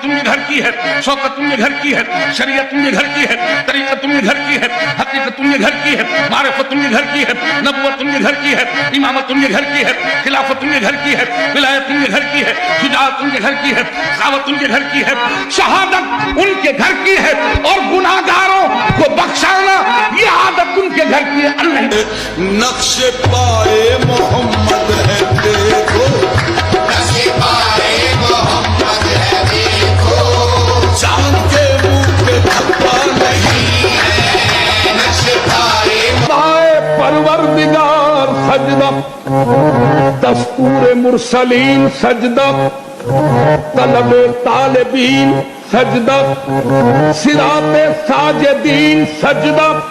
شفاعت ان کے گھر کی ہے، شوکت ان کے گھر کی ہے، شریعت ان کے گھر کی ہے، طریقت ان کے گھر کی ہے، حقیقت ان کے گھر کی ہے، معرفت ان کے گھر کی ہے، نبوت ان کے گھر کی ہے، امامت ان کے گھر کی ہے، خلافت ان کے گھر کی ہے، ولایت ان کے گھر کی ہے، شجاعت ان کے گھر کی ہے، سخاوت ان کے گھر کی ہے، شہادت ان کے گھر کی ہے، اور گناہگاروں کو بخشانا یہ عادت ان کے گھر کی ہے۔ اللہ نقش پائے محمد ہے دیکھو، نقش پائے محمد ہے دیکھو، چاند کے منہ پہ دھبا نہیں ہے نقش پائے پائے پروردگار سجدہ، دستور مرسلین سجدہ، طلب طالبین سجدہ، صراط ساجدین سجدہ۔